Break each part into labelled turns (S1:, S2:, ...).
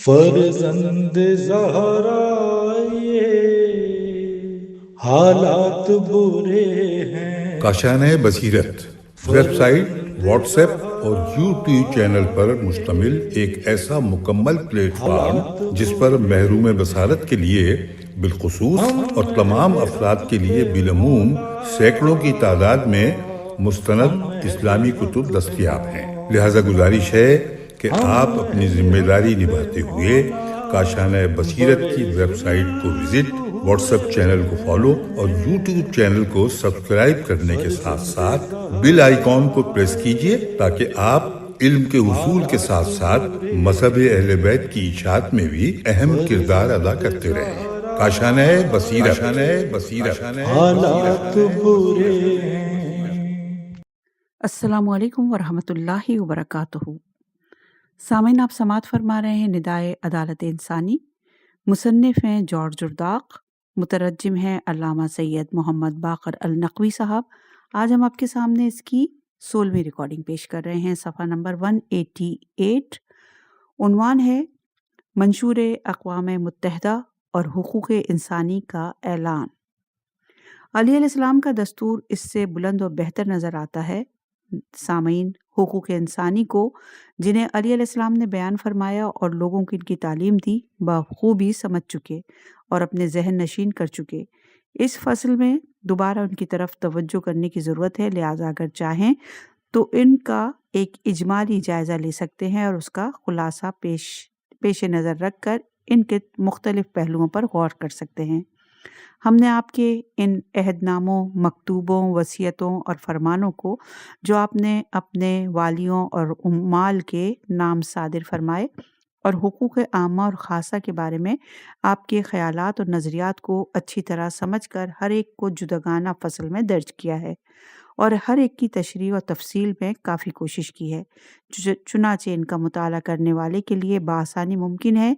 S1: فرزند زہرا یہ حالات برے ہیں۔
S2: کاشانۂ بصیرت ویب سائٹ، واٹس ایپ اور یوٹیوب چینل پر مشتمل ایک ایسا مکمل پلیٹ فارم جس پر محروم بصارت کے لیے بالخصوص اور تمام افراد کے لیے بالعموم سینکڑوں کی تعداد میں مستند اسلامی کتب دستیاب ہیں۔ لہذا گزارش ہے کہ آپ اپنی ذمہ داری نبھاتے ہوئے کاشانۂ بصیرت کی ویب سائٹ کو وزٹ، واٹس ایپ چینل کو فالو اور یوٹیوب چینل کو سبسکرائب کرنے کے ساتھ ساتھ بیل آئیکن کو پریس کیجئے تاکہ آپ علم کے حصول کے ساتھ ساتھ مذہب اہل بیت کی اشاعت میں بھی اہم کردار ادا کرتے رہیں۔ کاشانۂ بصیرت۔
S1: حالات برے ہیں۔
S3: السلام علیکم ورحمۃ اللہ وبرکاتہ۔ سامعین، آپ سماعت فرما رہے ہیں ندائے عدالت انسانی۔ مصنف ہیں جارج جرداق، مترجم ہیں علامہ سید محمد باقر النقوی صاحب۔ آج ہم آپ کے سامنے اس کی 16ویں ریکارڈنگ پیش کر رہے ہیں، صفحہ نمبر 188۔ عنوان ہے منشور اقوام متحدہ اور حقوق انسانی کا اعلان۔ علیہ السلام کا دستور اس سے بلند و بہتر نظر آتا ہے۔ سامعین، حقوق انسانی کو جنہیں علیہ السلام نے بیان فرمایا اور لوگوں کو ان کی تعلیم دی بخوبی سمجھ چکے اور اپنے ذہن نشین کر چکے۔ اس فصل میں دوبارہ ان کی طرف توجہ کرنے کی ضرورت ہے، لہٰذا اگر چاہیں تو ان کا ایک اجمالی جائزہ لے سکتے ہیں اور اس کا خلاصہ پیش نظر رکھ کر ان کے مختلف پہلوؤں پر غور کر سکتے ہیں۔ ہم نے آپ کے ان عہد ناموں، مکتوبوں، وصیتوں اور فرمانوں کو جو آپ نے اپنے والیوں اور عمال کے نام صادر فرمائے اور حقوق عامہ اور خاصہ کے بارے میں آپ کے خیالات اور نظریات کو اچھی طرح سمجھ کر ہر ایک کو جداگانہ فصل میں درج کیا ہے اور ہر ایک کی تشریح اور تفصیل میں کافی کوشش کی ہے، چنانچہ ان کا مطالعہ کرنے والے کے لیے بآسانی ممکن ہے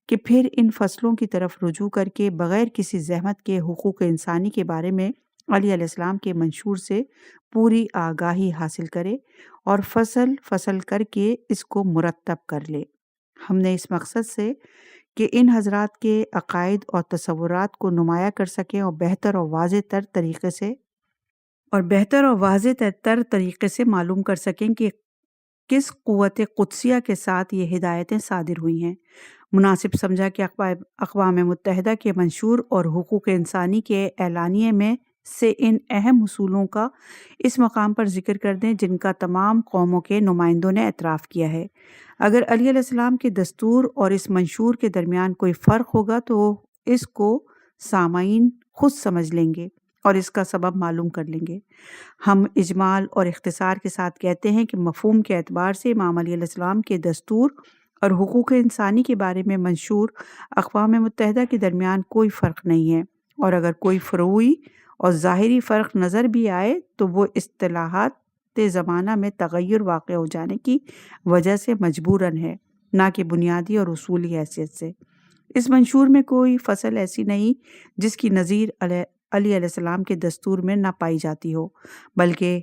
S3: کہ پھر ان فصلوں کی طرف رجوع کر کے بغیر کسی زحمت کے حقوق انسانی کے بارے میں علیہ السلام کے منشور سے پوری آگاہی حاصل کرے اور فصل فصل کر کے اس کو مرتب کر لے۔ ہم نے اس مقصد سے کہ ان حضرات کے عقائد اور تصورات کو نمایاں کر سکیں اور بہتر اور واضح تر طریقے سے معلوم کر سکیں کہ کس قوت قدسیہ کے ساتھ یہ ہدایتیں صادر ہوئی ہیں، مناسب سمجھا کہ اقوام متحدہ کے منشور اور حقوق انسانی کے اعلانیے میں سے ان اہم اصولوں کا اس مقام پر ذکر کر دیں جن کا تمام قوموں کے نمائندوں نے اعتراف کیا ہے۔ اگر علیہ السلام کے دستور اور اس منشور کے درمیان کوئی فرق ہوگا تو اس کو سامعین خود سمجھ لیں گے اور اس کا سبب معلوم کر لیں گے۔ ہم اجمال اور اختصار کے ساتھ کہتے ہیں کہ مفہوم کے اعتبار سے امام علیہ السلام کے دستور اور حقوق انسانی کے بارے میں منشور اقوام متحدہ کے درمیان کوئی فرق نہیں ہے، اور اگر کوئی فروعی اور ظاہری فرق نظر بھی آئے تو وہ اصطلاحات زمانہ میں تغیر واقع ہو جانے کی وجہ سے مجبوراً ہے، نہ کہ بنیادی اور اصولی حیثیت سے۔ اس منشور میں کوئی فصل ایسی نہیں جس کی نظیر علیہ السلام کے دستور میں نہ پائی جاتی ہو، بلکہ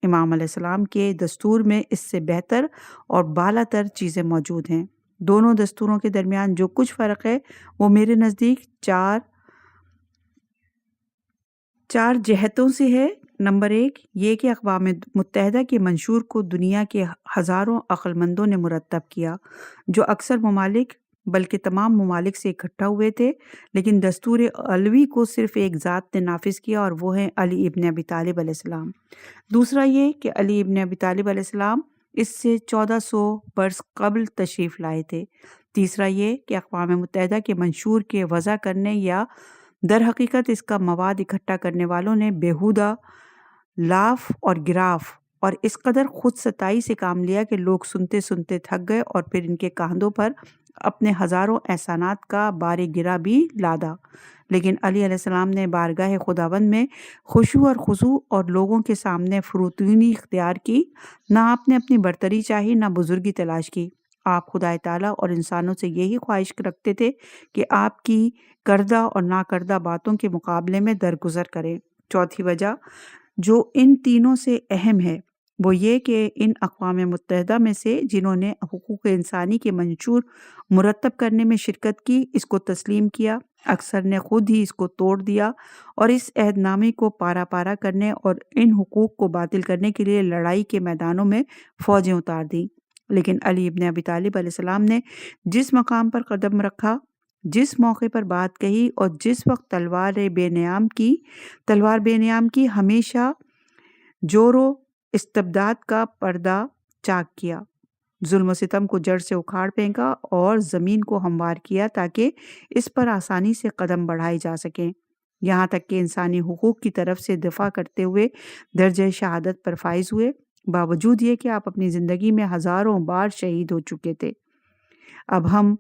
S3: امام علیہ السلام کے دستور میں اس سے بہتر اور بالا تر چیزیں موجود ہیں۔ دونوں دستوروں کے درمیان جو کچھ فرق ہے وہ میرے نزدیک چار جہتوں سے ہے۔ نمبر 1 یہ کہ اقوام متحدہ کے منشور کو دنیا کے ہزاروں عقل مندوں نے مرتب کیا، جو اکثر ممالک بلکہ تمام ممالک سے اکٹھا ہوئے تھے، لیکن دستور علوی کو صرف ایک ذات نے نافذ کیا اور وہ ہیں علی ابن ابی طالب علیہ السلام۔ دوسرا یہ کہ علی ابن ابی طالب علیہ السلام اس سے 1400 برس قبل تشریف لائے تھے۔ تیسرا یہ کہ اقوام متحدہ کے منشور کے وضع کرنے یا در حقیقت اس کا مواد اکٹھا کرنے والوں نے بیہودہ لاف اور گراف اور اس قدر خود ستائی سے کام لیا کہ لوگ سنتے سنتے تھک گئے اور پھر ان کے کاندھوں پر اپنے ہزاروں احسانات کا بار گرا بھی لادا، لیکن علی علیہ السلام نے بارگاہ خداوند میں خشوع اور خضوع اور لوگوں کے سامنے فروتنی اختیار کی، نہ آپ نے اپنی برتری چاہی نہ بزرگی تلاش کی۔ آپ خدا تعالیٰ اور انسانوں سے یہی خواہش رکھتے تھے کہ آپ کی کردہ اور ناکردہ باتوں کے مقابلے میں درگزر کریں۔ چوتھی وجہ جو ان تینوں سے اہم ہے وہ یہ کہ ان اقوام متحدہ میں سے جنہوں نے حقوق انسانی کے منشور مرتب کرنے میں شرکت کی، اس کو تسلیم کیا، اکثر نے خود ہی اس کو توڑ دیا اور اس عہد نامے کو پارا پارا کرنے اور ان حقوق کو باطل کرنے کے لیے لڑائی کے میدانوں میں فوجیں اتار دیں۔ لیکن علی ابن ابی طالب علیہ السلام نے جس مقام پر قدم رکھا، جس موقع پر بات کہی اور جس وقت تلوار بے نیام کی، ہمیشہ جور و استبداد کا پردہ چاک کیا، ظلم و ستم کو جڑ سے اکھاڑ پھینکا اور زمین کو ہموار کیا تاکہ اس پر آسانی سے قدم بڑھائے جا سکیں، یہاں تک کہ انسانی حقوق کی طرف سے دفاع کرتے ہوئے درجہ شہادت پر فائز ہوئے، باوجود یہ کہ آپ اپنی زندگی میں ہزاروں بار شہید ہو چکے تھے۔ اب ہم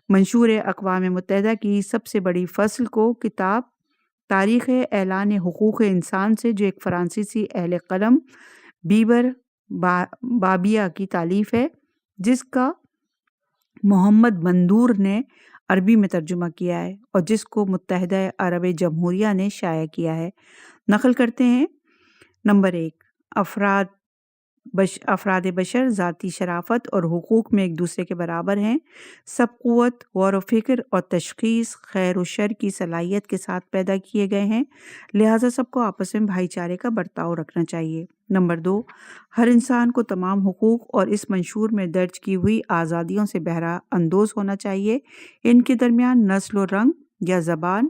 S3: منشور اقوام متحدہ کی سب سے بڑی فصل کو کتاب تاریخ اعلان حقوق انسان سے، جو ایک فرانسیسی اہل قلم بیبر بابیہ کی تالیف ہے، جس کا محمد بندور نے عربی میں ترجمہ کیا ہے اور جس کو متحدہ عرب جمہوریہ نے شائع کیا ہے، نقل کرتے ہیں۔ نمبر 1، افراد بشر ذاتی شرافت اور حقوق میں ایک دوسرے کے برابر ہیں، سب قوت، غور و فکر اور تشخیص خیر و شر کی صلاحیت کے ساتھ پیدا کیے گئے ہیں، لہٰذا سب کو آپس میں بھائی چارے کا برتاؤ رکھنا چاہیے۔ نمبر 2، ہر انسان کو تمام حقوق اور اس منشور میں درج کی ہوئی آزادیوں سے بہرہ اندوز ہونا چاہیے، ان کے درمیان نسل و رنگ یا زبان،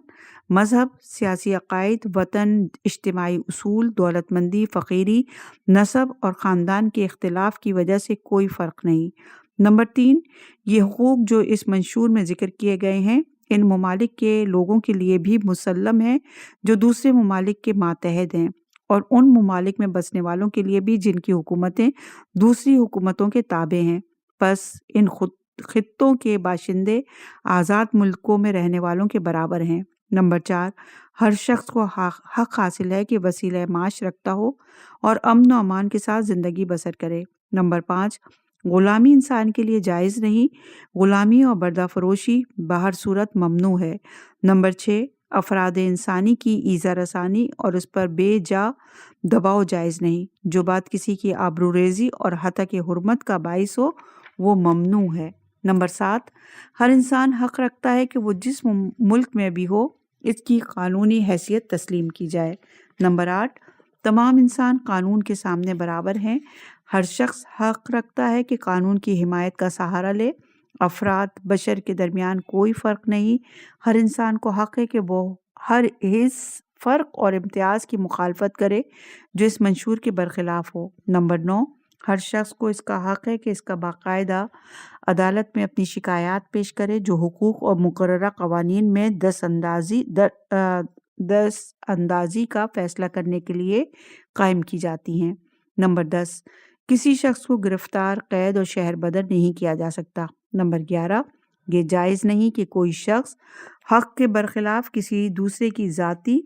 S3: مذہب، سیاسی عقائد، وطن، اجتماعی اصول، دولت مندی، فقیری، نسب اور خاندان کے اختلاف کی وجہ سے کوئی فرق نہیں۔ نمبر 3، یہ حقوق جو اس منشور میں ذکر کیے گئے ہیں ان ممالک کے لوگوں کے لیے بھی مسلم ہیں جو دوسرے ممالک کے ماتحد ہیں، اور ان ممالک میں بسنے والوں کے لیے بھی جن کی حکومتیں دوسری حکومتوں کے تابع ہیں، پس ان خطوں کے باشندے آزاد ملکوں میں رہنے والوں کے برابر ہیں۔ نمبر 4، ہر شخص کو حق حاصل ہے کہ وسیلہ معاش رکھتا ہو اور امن و امان کے ساتھ زندگی بسر کرے۔ نمبر 5، غلامی انسان کے لیے جائز نہیں، غلامی اور بردہ فروشی بہر صورت ممنوع ہے۔ نمبر 6، افراد انسانی کی ایذا رسانی اور اس پر بے جا دباؤ جائز نہیں، جو بات کسی کی آبروریزی اور ہتک حرمت کا باعث ہو وہ ممنوع ہے۔ نمبر 7، ہر انسان حق رکھتا ہے کہ وہ جس ملک میں بھی ہو اس کی قانونی حیثیت تسلیم کی جائے۔ نمبر 8، تمام انسان قانون کے سامنے برابر ہیں، ہر شخص حق رکھتا ہے کہ قانون کی حمایت کا سہارا لے، افراد بشر کے درمیان کوئی فرق نہیں، ہر انسان کو حق ہے کہ وہ ہر اس فرق اور امتیاز کی مخالفت کرے جو اس منشور کے برخلاف ہو۔ نمبر 9، ہر شخص کو اس کا حق ہے کہ اس کا باقاعدہ عدالت میں اپنی شکایات پیش کرے جو حقوق اور مقررہ قوانین میں دست اندازی کا فیصلہ کرنے کے لیے قائم کی جاتی ہیں۔ نمبر 10، کسی شخص کو گرفتار، قید اور شہر بدر نہیں کیا جا سکتا۔ نمبر 11، یہ جائز نہیں کہ کوئی شخص حق کے برخلاف کسی دوسرے کی ذاتی،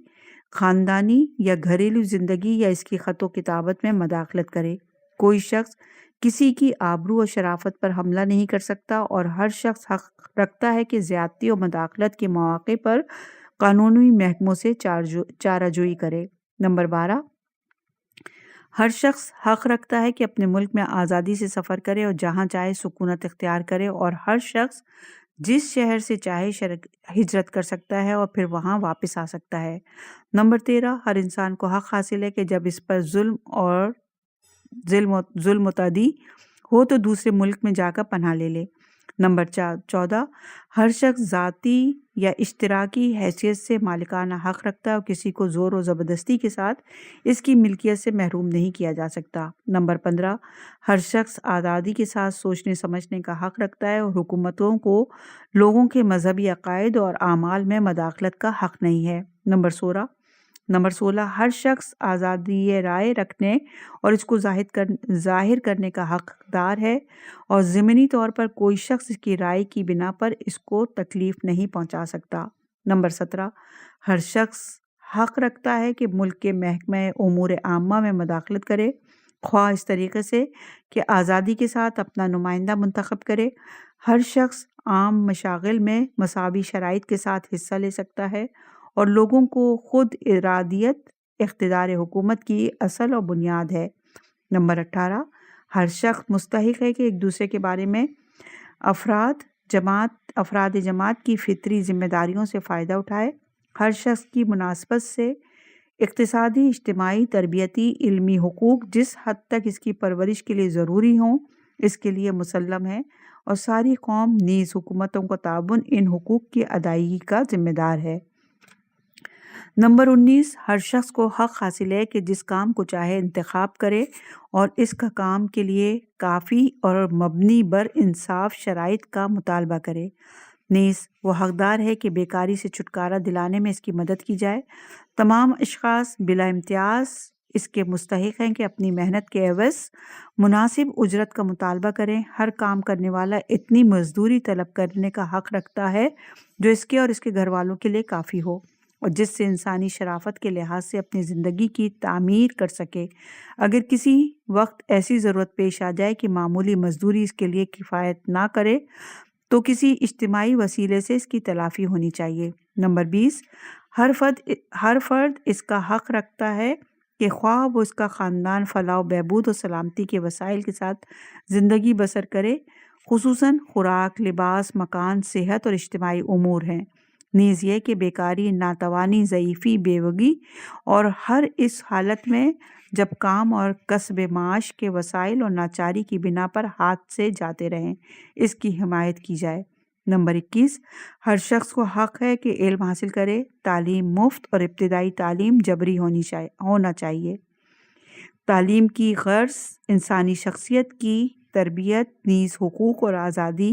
S3: خاندانی یا گھریلو زندگی یا اس کی خط و کتابت میں مداخلت کرے۔ کوئی شخص کسی کی آبرو اور شرافت پر حملہ نہیں کر سکتا، اور ہر شخص حق رکھتا ہے کہ زیادتی اور مداخلت کے مواقع پر قانونی محکموں سے چارہ جوئی کرے۔ نمبر 12، ہر شخص حق رکھتا ہے کہ اپنے ملک میں آزادی سے سفر کرے اور جہاں چاہے سکونت اختیار کرے، اور ہر شخص جس شہر سے چاہے ہجرت کر سکتا ہے اور پھر وہاں واپس آ سکتا ہے۔ نمبر 13، ہر انسان کو حق حاصل ہے کہ جب اس پر ظلم و تعدی ہو تو دوسرے ملک میں جا کر پناہ لے لے۔ نمبر 14، ہر شخص ذاتی یا اشتراکی حیثیت سے مالکانہ حق رکھتا ہے اور کسی کو زور و زبردستی کے ساتھ اس کی ملکیت سے محروم نہیں کیا جا سکتا۔ نمبر 15، ہر شخص آزادی کے ساتھ سوچنے سمجھنے کا حق رکھتا ہے اور حکومتوں کو لوگوں کے مذہبی عقائد اور اعمال میں مداخلت کا حق نہیں ہے۔ نمبر 16، ہر شخص آزادی رائے رکھنے اور اس کو ظاہر کرنے کا حقدار ہے، اور ضمنی طور پر کوئی شخص اس کی رائے کی بنا پر اس کو تکلیف نہیں پہنچا سکتا۔ نمبر 17، ہر شخص حق رکھتا ہے کہ ملک کے محکمہ امور عامہ میں مداخلت کرے، خواہ اس طریقے سے کہ آزادی کے ساتھ اپنا نمائندہ منتخب کرے۔ ہر شخص عام مشاغل میں مساوی شرائط کے ساتھ حصہ لے سکتا ہے، اور لوگوں کو خود ارادیت اقتدار حکومت کی اصل اور بنیاد ہے۔ نمبر 18 ہر شخص مستحق ہے کہ ایک دوسرے کے بارے میں افراد جماعت کی فطری ذمہ داریوں سے فائدہ اٹھائے۔ ہر شخص کی مناسبت سے اقتصادی، اجتماعی، تربیتی، علمی حقوق جس حد تک اس کی پرورش کے لیے ضروری ہوں اس کے لیے مسلم ہے، اور ساری قوم نیز حکومتوں کا تعاون ان حقوق کی ادائیگی کا ذمہ دار ہے۔ نمبر 19 ہر شخص کو حق حاصل ہے کہ جس کام کو چاہے انتخاب کرے اور اس کا کام کے لیے کافی اور مبنی بر انصاف شرائط کا مطالبہ کرے۔ نیز وہ حقدار ہے کہ بیکاری سے چھٹکارا دلانے میں اس کی مدد کی جائے۔ تمام اشخاص بلا امتیاز اس کے مستحق ہیں کہ اپنی محنت کے عوض مناسب اجرت کا مطالبہ کریں۔ ہر کام کرنے والا اتنی مزدوری طلب کرنے کا حق رکھتا ہے جو اس کے اور اس کے گھر والوں کے لیے کافی ہو اور جس سے انسانی شرافت کے لحاظ سے اپنی زندگی کی تعمیر کر سکے۔ اگر کسی وقت ایسی ضرورت پیش آ جائے کہ معمولی مزدوری اس کے لیے کفایت نہ کرے تو کسی اجتماعی وسیلے سے اس کی تلافی ہونی چاہیے۔ نمبر 20 ہر فرد اس کا حق رکھتا ہے کہ خواہ وہ اس کا خاندان فلاح و بہبود و سلامتی کے وسائل کے ساتھ زندگی بسر کرے، خصوصاً خوراک، لباس، مکان، صحت اور اجتماعی امور ہیں۔ نیز یہ کہ بیکاری، ناتوانی، ضعیفی، بیوگی اور ہر اس حالت میں جب کام اور کسب معاش کے وسائل اور ناچاری کی بنا پر ہاتھ سے جاتے رہیں، اس کی حمایت کی جائے۔ نمبر 21 ہر شخص کو حق ہے کہ علم حاصل کرے۔ تعلیم مفت اور ابتدائی تعلیم جبری ہونا چاہیے۔ تعلیم کی غرض انسانی شخصیت کی تربیت، نیز حقوق اور آزادی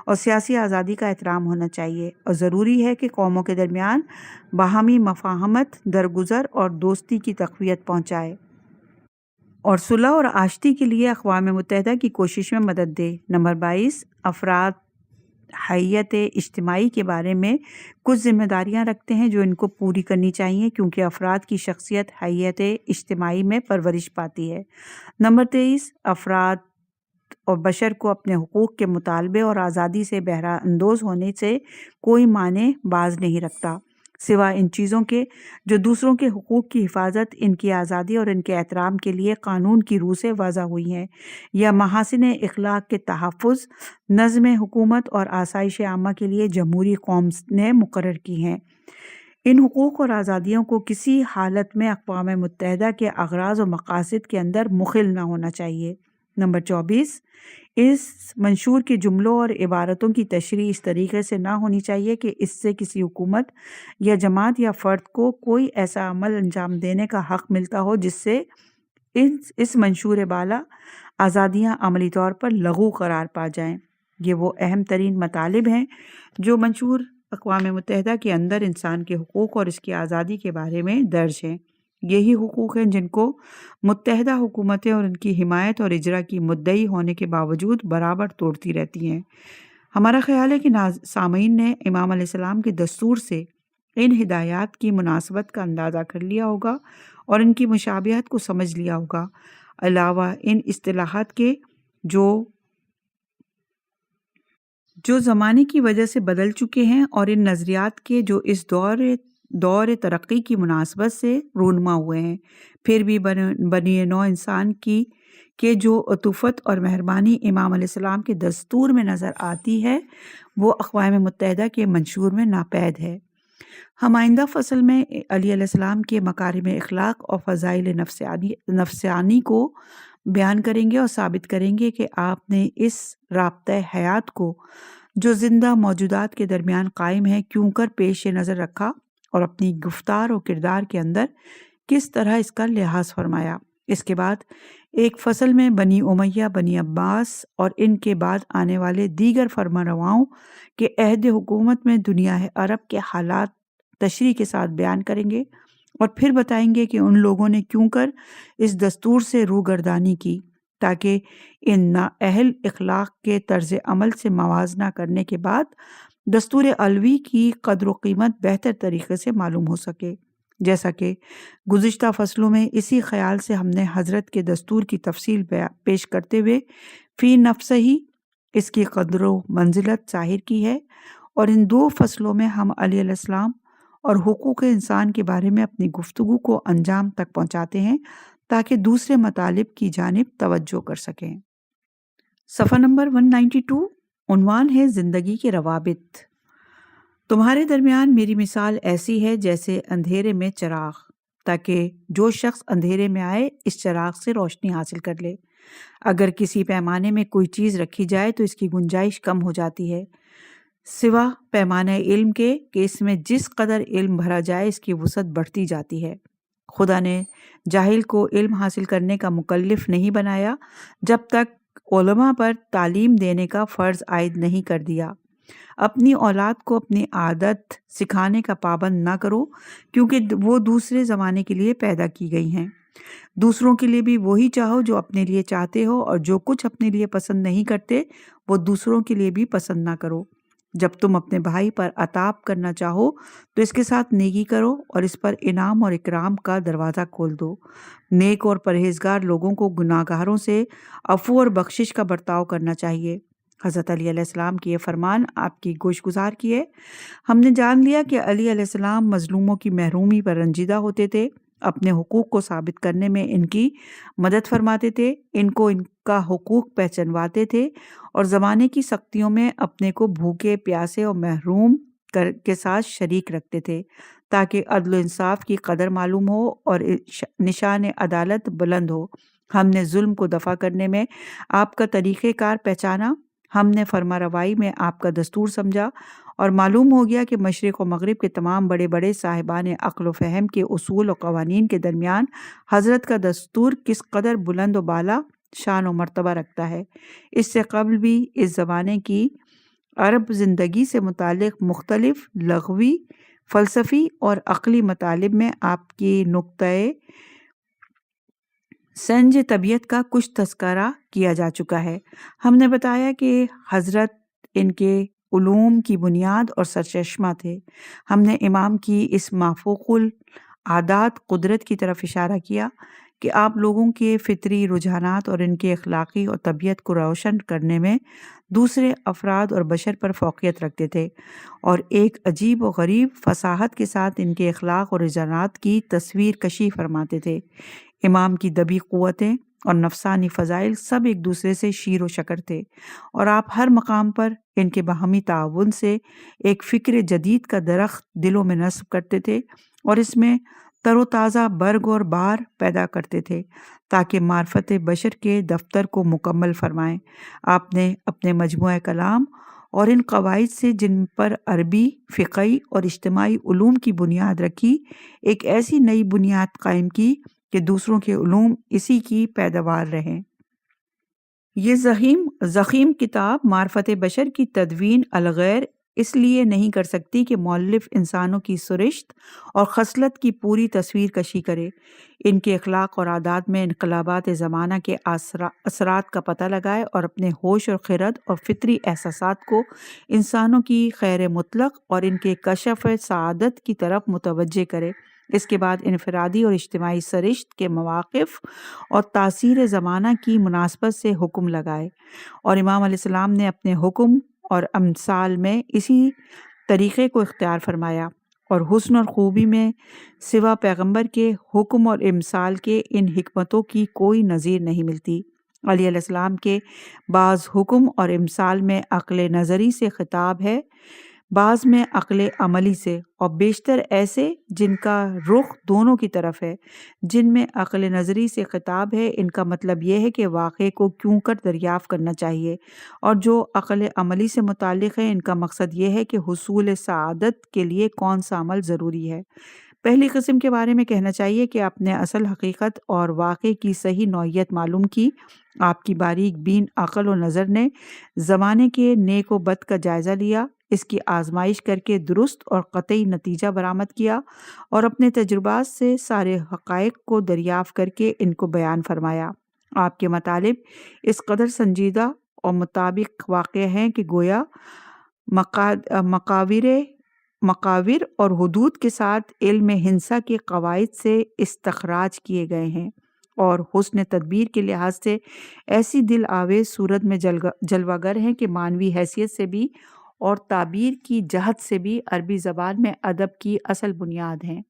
S3: اور سیاسی آزادی کا احترام ہونا چاہیے، اور ضروری ہے کہ قوموں کے درمیان باہمی مفاہمت، درگزر اور دوستی کی تقویت پہنچائے اور صلح اور آشتی کے لیے اقوام متحدہ کی کوشش میں مدد دے۔ نمبر 22 افراد حیات اجتماعی کے بارے میں کچھ ذمہ داریاں رکھتے ہیں جو ان کو پوری کرنی چاہیے کیونکہ افراد کی شخصیت حیات اجتماعی میں پرورش پاتی ہے۔ نمبر 23 افراد اور بشر کو اپنے حقوق کے مطالبے اور آزادی سے بہرہ اندوز ہونے سے کوئی مانع باز نہیں رکھتا، سوائے ان چیزوں کے جو دوسروں کے حقوق کی حفاظت، ان کی آزادی اور ان کے احترام کے لیے قانون کی روح سے واضح ہوئی ہیں یا محاسن اخلاق کے تحفظ، نظم حکومت اور آسائش عامہ کے لیے جمہوری قوم نے مقرر کی ہیں۔ ان حقوق اور آزادیوں کو کسی حالت میں اقوام متحدہ کے اغراض و مقاصد کے اندر مخل نہ ہونا چاہیے۔ نمبر 24 اس منشور کے جملوں اور عبارتوں کی تشریح اس طریقے سے نہ ہونی چاہیے کہ اس سے کسی حکومت یا جماعت یا فرد کو کوئی ایسا عمل انجام دینے کا حق ملتا ہو جس سے اس منشور بالا آزادیاں عملی طور پر لغو قرار پا جائیں۔ یہ وہ اہم ترین مطالب ہیں جو منشور اقوام متحدہ کے اندر انسان کے حقوق اور اس کی آزادی کے بارے میں درج ہیں۔ یہی حقوق ہیں جن کو متحدہ حکومتیں اور ان کی حمایت اور اجرا کی مدعی ہونے کے باوجود برابر توڑتی رہتی ہیں۔ ہمارا خیال ہے کہ سامعین نے امام علیہ السلام کے دستور سے ان ہدایات کی مناسبت کا اندازہ کر لیا ہوگا اور ان کی مشابہت کو سمجھ لیا ہوگا، علاوہ ان اصطلاحات کے جو زمانے کی وجہ سے بدل چکے ہیں اور ان نظریات کے جو اس دور ترقی کی مناسبت سے رونما ہوئے ہیں۔ پھر بھی بنی نوع انسان کے جو عطوفت اور مہربانی امام علیہ السلام کے دستور میں نظر آتی ہے وہ اقوام متحدہ کے منشور میں ناپید ہے۔ ہم آئندہ فصل میں علیہ السلام کے مکارم اخلاق اور فضائل نفسانی کو بیان کریں گے اور ثابت کریں گے کہ آپ نے اس رابطہ حیات کو جو زندہ موجودات کے درمیان قائم ہے کیوں کر پیش نظر رکھا اور اپنی گفتار و کردار کے اندر کس طرح اس کا لحاظ فرمایا۔ اس کے بعد ایک فصل میں بنی امیہ، بنی عباس اور ان کے بعد آنے والے دیگر فرمانرواؤں کے عہد حکومت میں دنیا عرب کے حالات تشریح کے ساتھ بیان کریں گے اور پھر بتائیں گے کہ ان لوگوں نے کیوں کر اس دستور سے روگردانی کی تاکہ ان نااہل اخلاق کے طرز عمل سے موازنہ کرنے کے بعد دستور علوی کی قدر و قیمت بہتر طریقے سے معلوم ہو سکے۔ جیسا کہ گزشتہ فصلوں میں اسی خیال سے ہم نے حضرت کے دستور کی تفصیل پیش کرتے ہوئے فی نفسہ ہی اس کی قدر و منزلت ظاہر کی ہے، اور ان دو فصلوں میں ہم علیہ السلام اور حقوق انسان کے بارے میں اپنی گفتگو کو انجام تک پہنچاتے ہیں تاکہ دوسرے مطالب کی جانب توجہ کر سکیں۔ صفحہ نمبر 192 عنوان ہے زندگی کے روابط۔ تمہارے درمیان میری مثال ایسی ہے جیسے اندھیرے میں چراغ، تاکہ جو شخص اندھیرے میں آئے اس چراغ سے روشنی حاصل کر لے۔ اگر کسی پیمانے میں کوئی چیز رکھی جائے تو اس کی گنجائش کم ہو جاتی ہے، سوا پیمانہ علم کے کہ اس میں جس قدر علم بھرا جائے اس کی وسعت بڑھتی جاتی ہے۔ خدا نے جاہل کو علم حاصل کرنے کا مکلف نہیں بنایا جب تک علماء پر تعلیم دینے کا فرض عائد نہیں کر دیا۔ اپنی اولاد کو اپنی عادت سکھانے کا پابند نہ کرو، کیونکہ وہ دوسرے زمانے کے لیے پیدا کی گئی ہیں۔ دوسروں کے لیے بھی وہی چاہو جو اپنے لیے چاہتے ہو، اور جو کچھ اپنے لیے پسند نہیں کرتے وہ دوسروں کے لیے بھی پسند نہ کرو۔ جب تم اپنے بھائی پر عتاب کرنا چاہو تو اس کے ساتھ نیکی کرو اور اس پر انعام اور اکرام کا دروازہ کھول دو۔ نیک اور پرہیزگار لوگوں کو گناہگاروں سے عفو اور بخشش کا برتاؤ کرنا چاہیے۔ حضرت علی علیہ السلام کی یہ فرمان آپ کی گوش گزار کی ہے۔ ہم نے جان لیا کہ علی علیہ السلام مظلوموں کی محرومی پر رنجیدہ ہوتے تھے، اپنے حقوق کو ثابت کرنے میں ان کی مدد فرماتے تھے، ان کو ان کا حقوق پہچنواتے تھے، اور زمانے کی سختیوں میں اپنے کو بھوکے پیاسے اور محروم کے ساتھ شریک رکھتے تھے، تاکہ عدل و انصاف کی قدر معلوم ہو اور نشان عدالت بلند ہو۔ ہم نے ظلم کو دفع کرنے میں آپ کا طریقہ کار پہچانا، ہم نے فرما روائی میں آپ کا دستور سمجھا، اور معلوم ہو گیا کہ مشرق و مغرب کے تمام بڑے بڑے صاحبان عقل و فہم کے اصول و قوانین کے درمیان حضرت کا دستور کس قدر بلند و بالا شان و مرتبہ رکھتا ہے۔ اس سے قبل بھی اس زمانے کی عرب زندگی سے متعلق مختلف لغوی، فلسفی اور عقلی مطالب میں آپ کی نقطۂ سنج طبیعت کا کچھ تذکرہ کیا جا چکا ہے۔ ہم نے بتایا کہ حضرت ان کے علوم کی بنیاد اور سرچشمہ تھے۔ ہم نے امام کی اس مافوق العادات قدرت کی طرف اشارہ کیا کہ آپ لوگوں کے فطری رجحانات اور ان کے اخلاقی اور طبیعت کو روشن کرنے میں دوسرے افراد اور بشر پر فوقیت رکھتے تھے، اور ایک عجیب و غریب فصاحت کے ساتھ ان کے اخلاق اور رجحانات کی تصویر کشی فرماتے تھے۔ امام کی دبی قوتیں اور نفسانی فضائل سب ایک دوسرے سے شیر و شکر تھے، اور آپ ہر مقام پر ان کے باہمی تعاون سے ایک فکر جدید کا درخت دلوں میں نصب کرتے تھے، اور اس میں تر و تازہ برگ اور بار پیدا کرتے تھے تاکہ معرفت بشر کے دفتر کو مکمل فرمائیں۔ آپ نے اپنے مجموعہ کلام اور ان قواعد سے جن پر عربی، فقہی اور اجتماعی علوم کی بنیاد رکھی، ایک ایسی نئی بنیاد قائم کی کہ دوسروں کے علوم اسی کی پیداوار رہیں۔ یہ ضخیم کتاب معرفت بشر کی تدوین الغیر اس لیے نہیں کر سکتی کہ مؤلف انسانوں کی سرشت اور خصلت کی پوری تصویر کشی کرے، ان کے اخلاق اور عادات میں انقلابات زمانہ کے اثرات کا پتہ لگائے، اور اپنے ہوش اور خرد اور فطری احساسات کو انسانوں کی خیر مطلق اور ان کے کشف سعادت کی طرف متوجہ کرے۔ اس کے بعد انفرادی اور اجتماعی سرشت کے مواقف اور تاثیر زمانہ کی مناسبت سے حکم لگائے، اور امام علیہ السلام نے اپنے حکم اور امثال میں اسی طریقے کو اختیار فرمایا، اور حسن اور خوبی میں سوا پیغمبر کے حکم اور امثال کے ان حکمتوں کی کوئی نظیر نہیں ملتی۔ علی علیہ السلام کے بعض حکم اور امثال میں عقل نظری سے خطاب ہے، بعض میں عقل عملی سے، اور بیشتر ایسے جن کا رخ دونوں کی طرف ہے۔ جن میں عقل نظری سے خطاب ہے ان کا مطلب یہ ہے کہ واقعے کو کیوں کر دریافت کرنا چاہیے، اور جو عقل عملی سے متعلق ہے ان کا مقصد یہ ہے کہ حصول سعادت کے لیے کون سا عمل ضروری ہے۔ پہلی قسم کے بارے میں کہنا چاہیے کہ آپ نے اصل حقیقت اور واقعے کی صحیح نوعیت معلوم کی۔ آپ کی باریک بین عقل و نظر نے زمانے کے نیک و بد کا جائزہ لیا، اس کی آزمائش کر کے درست اور قطعی نتیجہ برآمد کیا، اور اپنے تجربات سے سارے حقائق کو دریافت کر کے ان کو بیان فرمایا۔ آپ کے مطالب اس قدر سنجیدہ اور مطابق واقع ہیں کہ گویا مقاور اور حدود کے ساتھ علم ہندسہ کے قواعد سے استخراج کیے گئے ہیں، اور حسن تدبیر کے لحاظ سے ایسی دل آویز صورت میں جلوہ گر ہیں کہ معنوی حیثیت سے بھی اور تعبیر کی جہت سے بھی عربی زبان میں ادب کی اصل بنیاد ہیں۔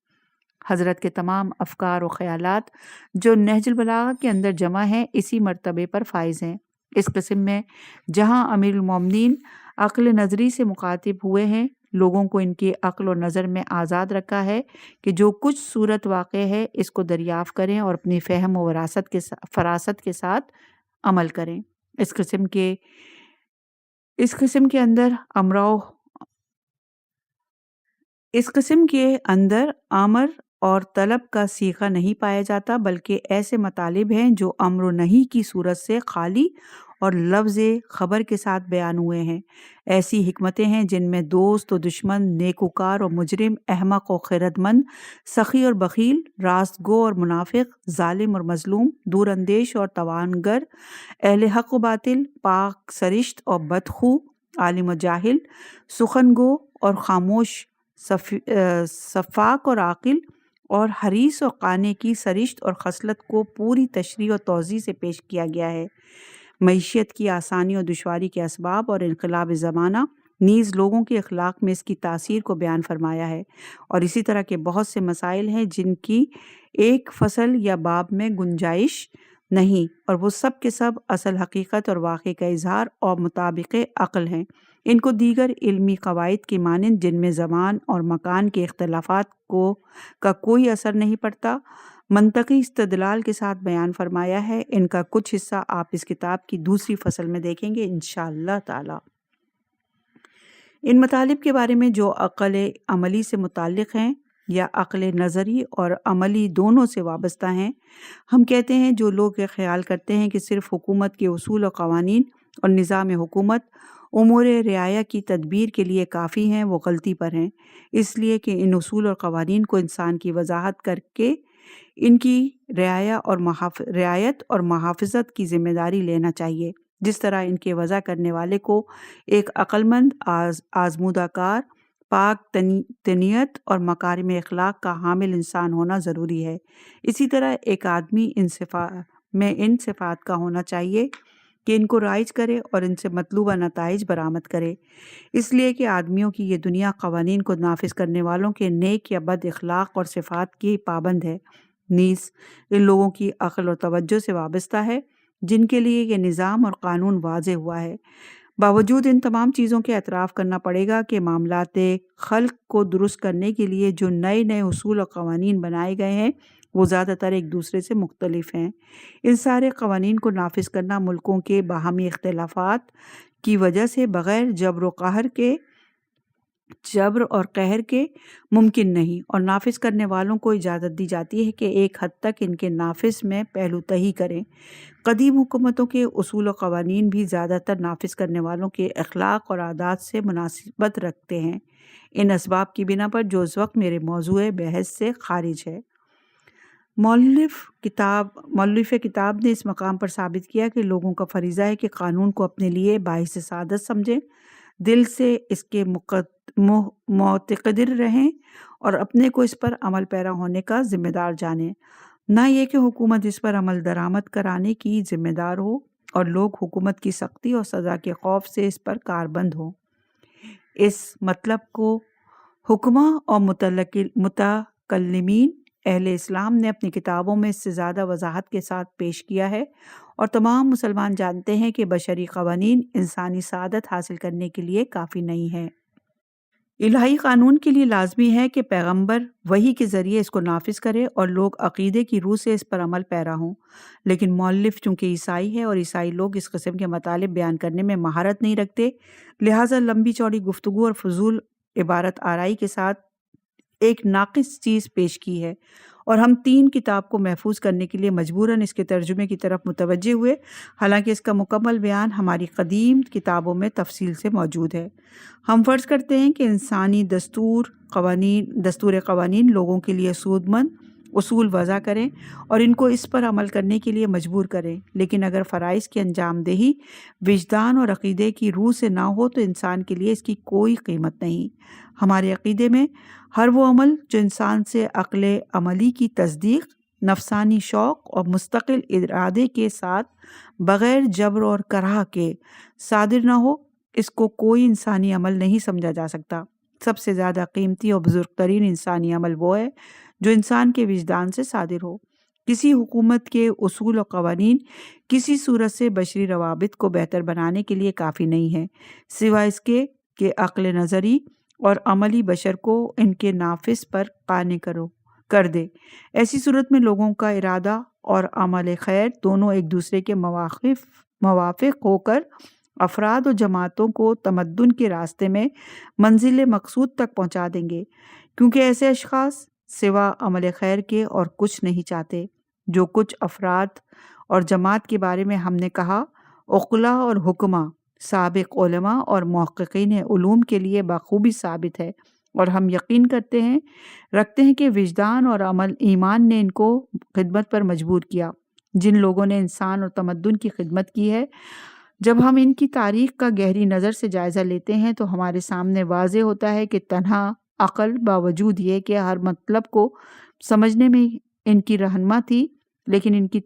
S3: حضرت کے تمام افکار و خیالات جو نہج البلاغہ کے اندر جمع ہیں اسی مرتبے پر فائز ہیں۔ اس قسم میں جہاں امیر المومنین عقل نظری سے مخاطب ہوئے ہیں، لوگوں کو ان کی عقل و نظر میں آزاد رکھا ہے کہ جو کچھ صورت واقع ہے اس کو دریافت کریں اور اپنی فہم و فراست کے ساتھ عمل کریں۔ اس قسم کے اندر امر اور طلب کا صیغہ نہیں پایا جاتا، بلکہ ایسے مطالب ہیں جو امر و نہی کی صورت سے خالی اور لفظ خبر کے ساتھ بیان ہوئے ہیں۔ ایسی حکمتیں ہیں جن میں دوست و دشمن، نیکوکار اور مجرم، احمق و خرد مند، سخی اور بخیل، راست گو اور منافق، ظالم اور مظلوم، دور اندیش اور توانگر، اہل حق و باطل، پاک سرشت اور بدخو، عالم و جاہل، سخن گو اور خاموش، صفاک اور عاقل اور حریص اور قانے کی سرشت اور خصلت کو پوری تشریح و توضیح سے پیش کیا گیا ہے۔ معیشت کی آسانی اور دشواری کے اسباب اور انقلاب زمانہ نیز لوگوں کے اخلاق میں اس کی تاثیر کو بیان فرمایا ہے، اور اسی طرح کے بہت سے مسائل ہیں جن کی ایک فصل یا باب میں گنجائش نہیں، اور وہ سب کے سب اصل حقیقت اور واقع کا اظہار اور مطابق عقل ہیں۔ ان کو دیگر علمی قواعد کی مانند جن میں زمان اور مکان کے اختلافات کا کوئی اثر نہیں پڑتا، منطقی استدلال کے ساتھ بیان فرمایا ہے۔ ان کا کچھ حصہ آپ اس کتاب کی دوسری فصل میں دیکھیں گے انشاءاللہ تعالی۔ ان مطالب کے بارے میں جو عقل عملی سے متعلق ہیں یا عقل نظری اور عملی دونوں سے وابستہ ہیں، ہم کہتے ہیں جو لوگ یہ خیال کرتے ہیں کہ صرف حکومت کے اصول و قوانین اور نظام حکومت امور رعایا کی تدبیر کے لیے کافی ہیں، وہ غلطی پر ہیں، اس لیے کہ ان اصول اور قوانین کو انسان کی وضاحت کر کے ان کی رعایت اور محافظت کی ذمہ داری لینا چاہیے، جس طرح ان کے وضع کرنے والے کو ایک عقل مند، آزمودہ کار، پاک طنیت اور مکارم اخلاق کا حامل انسان ہونا ضروری ہے، اسی طرح ایک آدمی ان صفات کا ہونا چاہیے کہ ان کو رائج کرے اور ان سے مطلوبہ نتائج برآمد کرے۔ اس لیے کہ آدمیوں کی یہ دنیا قوانین کو نافذ کرنے والوں کے نیک یا بد اخلاق اور صفات کی پابند ہے، نیز ان لوگوں کی عقل اور توجہ سے وابستہ ہے جن کے لیے یہ نظام اور قانون واضح ہوا ہے۔ باوجود ان تمام چیزوں کے اعتراف کرنا پڑے گا کہ معاملات خلق کو درست کرنے کے لیے جو نئے اصول اور قوانین بنائے گئے ہیں وہ زیادہ تر ایک دوسرے سے مختلف ہیں۔ ان سارے قوانین کو نافذ کرنا ملکوں کے باہمی اختلافات کی وجہ سے بغیر جبر اور قہر کے ممکن نہیں، اور نافذ کرنے والوں کو اجازت دی جاتی ہے کہ ایک حد تک ان کے نافذ میں پہلو تہی کریں۔ قدیم حکومتوں کے اصول و قوانین بھی زیادہ تر نافذ کرنے والوں کے اخلاق اور عادات سے مناسبت رکھتے ہیں، ان اسباب کی بنا پر جو اس وقت میرے موضوع بحث سے خارج ہے۔ مؤلف کتاب نے اس مقام پر ثابت کیا کہ لوگوں کا فریضہ ہے کہ قانون کو اپنے لیے باعث سعادت سمجھیں، دل سے اس کے معتقد رہیں اور اپنے کو اس پر عمل پیرا ہونے کا ذمہ دار جانیں، نہ یہ کہ حکومت اس پر عمل درآمد کرانے کی ذمہ دار ہو اور لوگ حکومت کی سختی اور سزا کے خوف سے اس پر کاربند ہوں۔ اس مطلب کو حکماء اور متکلمین اہل اسلام نے اپنی کتابوں میں اس سے زیادہ وضاحت کے ساتھ پیش کیا ہے، اور تمام مسلمان جانتے ہیں کہ بشری قوانین انسانی سعادت حاصل کرنے کے لیے کافی نہیں ہیں۔ الہی قانون کے لیے لازمی ہے کہ پیغمبر وحی کے ذریعے اس کو نافذ کرے اور لوگ عقیدے کی روح سے اس پر عمل پیرا ہوں، لیکن مؤلف چونکہ عیسائی ہے اور عیسائی لوگ اس قسم کے مطالب بیان کرنے میں مہارت نہیں رکھتے، لہٰذا لمبی چوڑی گفتگو اور فضول عبارت آرائی کے ساتھ ایک ناقص چیز پیش کی ہے، اور ہم 3 کتاب کو محفوظ کرنے کے لیے مجبوراً اس کے ترجمے کی طرف متوجہ ہوئے، حالانکہ اس کا مکمل بیان ہماری قدیم کتابوں میں تفصیل سے موجود ہے۔ ہم فرض کرتے ہیں کہ انسانی دستور قوانین لوگوں کے لیے سود مند اصول وضع کریں اور ان کو اس پر عمل کرنے کے لیے مجبور کریں، لیکن اگر فرائض کی انجام دہی وجدان اور عقیدے کی روح سے نہ ہو تو انسان کے لیے اس کی کوئی قیمت نہیں۔ ہمارے عقیدے میں ہر وہ عمل جو انسان سے عقل عملی کی تصدیق، نفسانی شوق اور مستقل ارادے کے ساتھ بغیر جبر اور کرہ کے صادر نہ ہو، اس کو کوئی انسانی عمل نہیں سمجھا جا سکتا۔ سب سے زیادہ قیمتی اور بزرگ ترین انسانی عمل وہ ہے جو انسان کے وجدان سے صادر ہو۔ کسی حکومت کے اصول و قوانین کسی صورت سے بشری روابط کو بہتر بنانے کے لیے کافی نہیں ہے، سوائے اس کے کہ عقل نظری اور عملی بشر کو ان کے نافذ پر قانع کر دے۔ ایسی صورت میں لوگوں کا ارادہ اور عمل خیر دونوں ایک دوسرے کے موافق ہو کر افراد و جماعتوں کو تمدن کے راستے میں منزل مقصود تک پہنچا دیں گے، کیونکہ ایسے اشخاص سوا عمل خیر کے اور کچھ نہیں چاہتے۔ جو کچھ افراد اور جماعت کے بارے میں ہم نے کہا، عقلاء اور حکماء، سابق علماء اور محققین علوم کے لیے بخوبی ثابت ہے، اور ہم یقین رکھتے ہیں کہ وجدان اور ایمان نے ان کو خدمت پر مجبور کیا۔ جن لوگوں نے انسان اور تمدن کی خدمت کی ہے، جب ہم ان کی تاریخ کا گہری نظر سے جائزہ لیتے ہیں تو ہمارے سامنے واضح ہوتا ہے کہ تنہا عقل باوجود یہ کہ ہر مطلب کو سمجھنے میں ان کی رہنما تھی، لیکن ان کی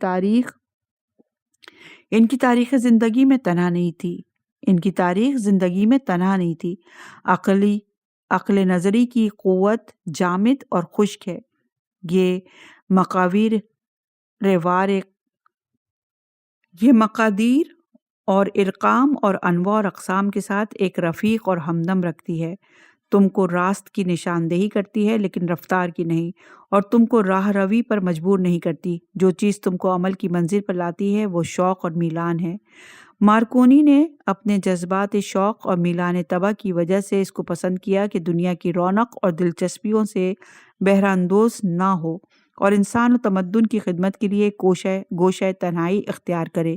S3: تاریخ زندگی میں تنہا نہیں تھی۔ عقل نظری کی قوت جامد اور خشک ہے۔ یہ مقادیر اور ارقام اور انواع اور اقسام کے ساتھ ایک رفیق اور ہمدم رکھتی ہے۔ تم کو راست کی نشاندہی کرتی ہے لیکن رفتار کی نہیں، اور تم کو راہ روی پر مجبور نہیں کرتی۔ جو چیز تم کو عمل کی منزل پر لاتی ہے وہ شوق اور میلان ہے۔ مارکونی نے اپنے جذبات شوق اور میلان طبع کی وجہ سے اس کو پسند کیا کہ دنیا کی رونق اور دلچسپیوں سے بہرہ اندوز نہ ہو اور انسان و تمدن کی خدمت کے لیے گوشہ تنہائی اختیار کرے،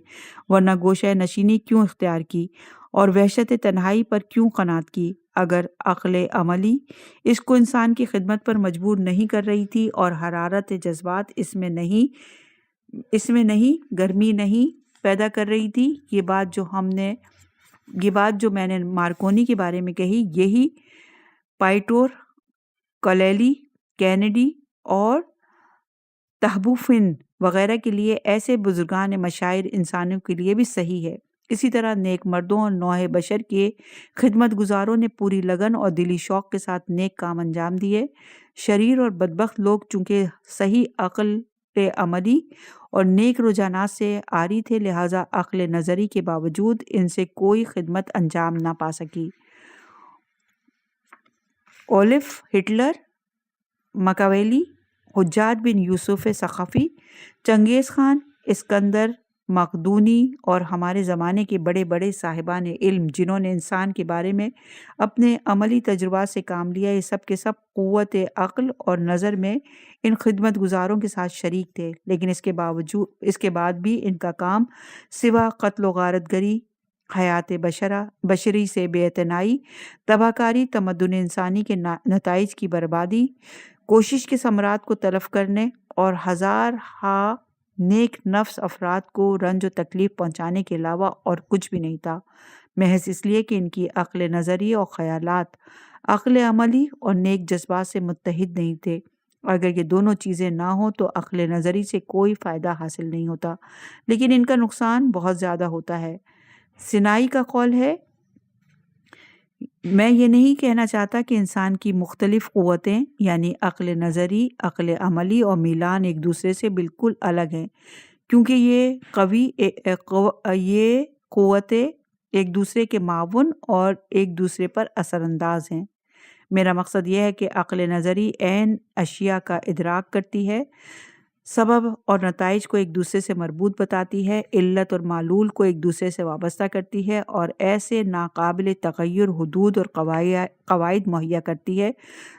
S3: ورنہ گوشہ نشینی کیوں اختیار کی اور وحشت تنہائی پر کیوں قناعت کی؟ اگر عقل عملی اس کو انسان کی خدمت پر مجبور نہیں کر رہی تھی اور حرارت جذبات اس میں نہیں گرمی نہیں پیدا کر رہی تھی، یہ بات جو میں نے مارکونی کے بارے میں کہی، یہی پائٹور، کلیلی، کینیڈی اور تحبوفن وغیرہ کے لیے، ایسے بزرگان مشاعر انسانوں کے لیے بھی صحیح ہے۔ اسی طرح نیک مردوں اور نوع بشر کے خدمت گزاروں نے پوری لگن اور دلی شوق کے ساتھ نیک کام انجام دیے۔ شریر اور بدبخت لوگ چونکہ صحیح عقل عملی اور نیک رجحانات سے عاری تھے، لہذا عقل نظری کے باوجود ان سے کوئی خدمت انجام نہ پا سکی۔ اولف ہٹلر، مکاویلی، حجاج بن یوسف ثقفی، چنگیز خان، اسکندر مقدونی اور ہمارے زمانے کے بڑے بڑے صاحبان علم جنہوں نے انسان کے بارے میں اپنے عملی تجربات سے کام لیا، یہ سب کے سب قوت عقل اور نظر میں ان خدمت گزاروں کے ساتھ شریک تھے، لیکن اس کے بعد بھی ان کا کام سوا قتل و غارت گری، حیات بشری سے بے اعتنائی، تباہ کاری، تمدن انسانی کے نتائج کی بربادی، کوشش کے ثمرات کو تلف کرنے اور ہزار ہا نیک نفس افراد کو رنج و تکلیف پہنچانے کے علاوہ اور کچھ بھی نہیں تھا، محض اس لیے کہ ان کی عقل نظری اور خیالات عقل عملی اور نیک جذبات سے متحد نہیں تھے۔ اگر یہ دونوں چیزیں نہ ہوں تو عقل نظری سے کوئی فائدہ حاصل نہیں ہوتا، لیکن ان کا نقصان بہت زیادہ ہوتا ہے۔ سینائی کا قول ہے، میں یہ نہیں کہنا چاہتا کہ انسان کی مختلف قوتیں یعنی عقل نظری، عقل عملی اور میلان ایک دوسرے سے بالکل الگ ہیں، کیونکہ یہ قوتیں ایک دوسرے کے معاون اور ایک دوسرے پر اثر انداز ہیں۔ میرا مقصد یہ ہے کہ عقل نظری عین اشیاء کا ادراک کرتی ہے، سبب اور نتائج کو ایک دوسرے سے مربوط بتاتی ہے، علت اور معلول کو ایک دوسرے سے وابستہ کرتی ہے اور ایسے ناقابل تغیر حدود اور قواعد مہیا کرتی ہے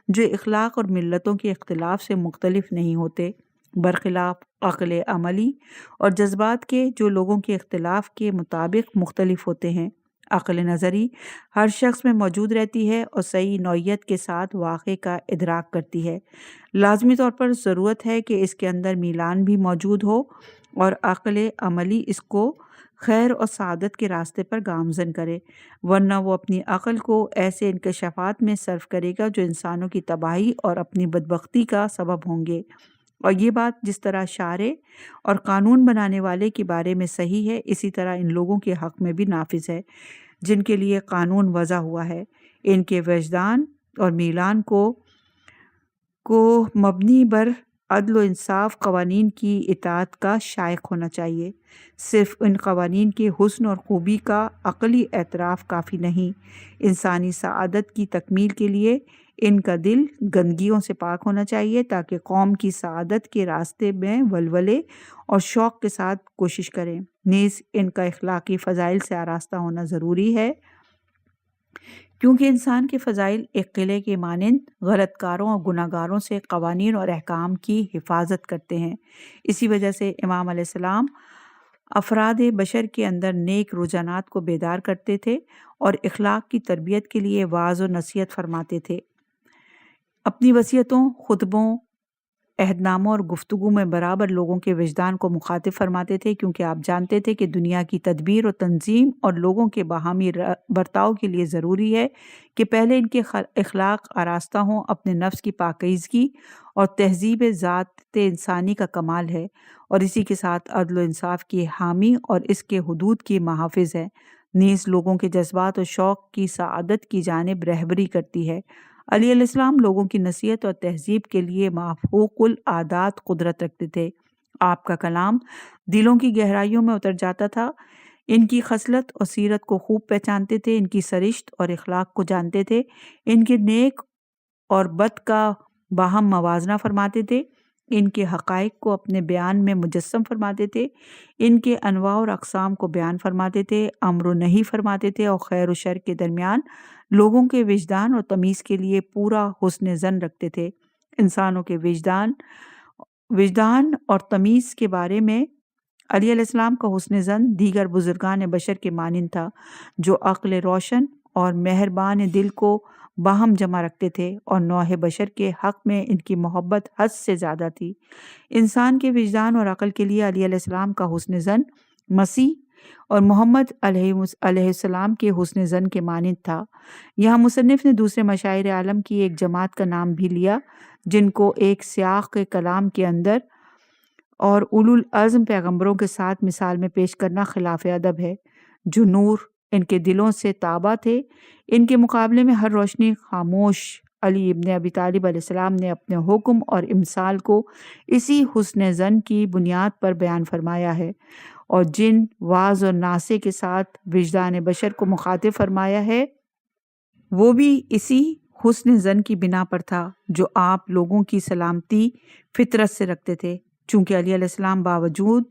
S3: جو اخلاق اور ملتوں کے اختلاف سے مختلف نہیں ہوتے، برخلاف عقل عملی اور جذبات کے جو لوگوں کے اختلاف کے مطابق مختلف ہوتے ہیں۔ عقل نظری ہر شخص میں موجود رہتی ہے اور صحیح نوعیت کے ساتھ واقعے کا ادراک کرتی ہے۔ لازمی طور پر ضرورت ہے کہ اس کے اندر میلان بھی موجود ہو اور عقل عملی اس کو خیر اور سعادت کے راستے پر گامزن کرے، ورنہ وہ اپنی عقل کو ایسے انکشافات میں صرف کرے گا جو انسانوں کی تباہی اور اپنی بدبختی کا سبب ہوں گے۔ اور یہ بات جس طرح شارع اور قانون بنانے والے کے بارے میں صحیح ہے، اسی طرح ان لوگوں کے حق میں بھی نافذ ہے جن کے لیے قانون وضع ہوا ہے۔ ان کے وجدان اور میلان کو کو مبنی بر عدل و انصاف قوانین کی اطاعت کا شائق ہونا چاہیے۔ صرف ان قوانین کے حسن اور خوبی کا عقلی اعتراف کافی نہیں، انسانی سعادت کی تکمیل کے لیے ان کا دل گندگیوں سے پاک ہونا چاہیے تاکہ قوم کی سعادت کے راستے میں ولولے اور شوق کے ساتھ کوشش کریں۔ نیز ان کا اخلاقی فضائل سے آراستہ ہونا ضروری ہے، کیونکہ انسان کے فضائل ایک قلعے کے مانند غلط کاروں اور گناہ گاروں سے قوانین اور احکام کی حفاظت کرتے ہیں۔ اسی وجہ سے امام علیہ السلام افراد بشر کے اندر نیک رجحانات کو بیدار کرتے تھے اور اخلاق کی تربیت کے لیے وعظ و نصیحت فرماتے تھے۔ اپنی وصیتوں، خطبوں، عہد ناموں اور گفتگو میں برابر لوگوں کے وجدان کو مخاطب فرماتے تھے، کیونکہ آپ جانتے تھے کہ دنیا کی تدبیر و تنظیم اور لوگوں کے باہمی برتاؤ کے لیے ضروری ہے کہ پہلے ان کے اخلاق آراستہ ہوں۔ اپنے نفس کی پاکیزگی اور تہذیب ذات انسانی کا کمال ہے، اور اسی کے ساتھ عدل و انصاف کی حامی اور اس کے حدود کی محافظ ہے، نیز لوگوں کے جذبات اور شوق کی سعادت کی جانب رہبری کرتی ہے۔ علی علیہ السلام لوگوں کی نصیحت اور تہذیب کے لیے مافوق العادات قدرت رکھتے تھے۔ آپ کا کلام دلوں کی گہرائیوں میں اتر جاتا تھا، ان کی خصلت اور سیرت کو خوب پہچانتے تھے، ان کی سرشت اور اخلاق کو جانتے تھے، ان کے نیک اور بد کا باہم موازنہ فرماتے تھے، ان کے حقائق کو اپنے بیان میں مجسم فرماتے تھے، ان کے انواع اور اقسام کو بیان فرماتے تھے، امر و نہی فرماتے تھے، اور خیر و شر کے درمیان لوگوں کے وجدان اور تمیز کے لیے پورا حسن ظن رکھتے تھے۔ انسانوں کے وجدان اور تمیز کے بارے میں علی علیہ السلام کا حسن ظن دیگر بزرگان بشر کے مانند تھا، جو عقل روشن اور مہربان دل کو باہم جمع رکھتے تھے، اور نوع بشر کے حق میں ان کی محبت حد سے زیادہ تھی۔ انسان کے وجدان اور عقل کے لیے علی علیہ السلام کا حسن ظن مسیح اور محمد علیہ السلام کے حسن ظن کے مانند تھا۔ یہاں مصنف نے دوسرے مشاعر عالم کی ایک جماعت کا نام بھی لیا، جن کو ایک سیاق کلام کے اندر اور اولو العزم پیغمبروں کے ساتھ مثال میں پیش کرنا خلاف ادب ہے، جو نور ان کے دلوں سے تابع تھے۔ ان کے مقابلے میں ہر روشنی خاموش علی ابن ابی طالب علیہ السلام نے اپنے حکم اور امثال کو اسی حسن ظن کی بنیاد پر بیان فرمایا ہے، اور جن واعظ اور ناصح کے ساتھ وجدان بشر کو مخاطب فرمایا ہے وہ بھی اسی حسن ظن کی بنا پر تھا جو آپ لوگوں کی سلامتی فطرت سے رکھتے تھے۔ چونکہ علی علیہ السلام باوجود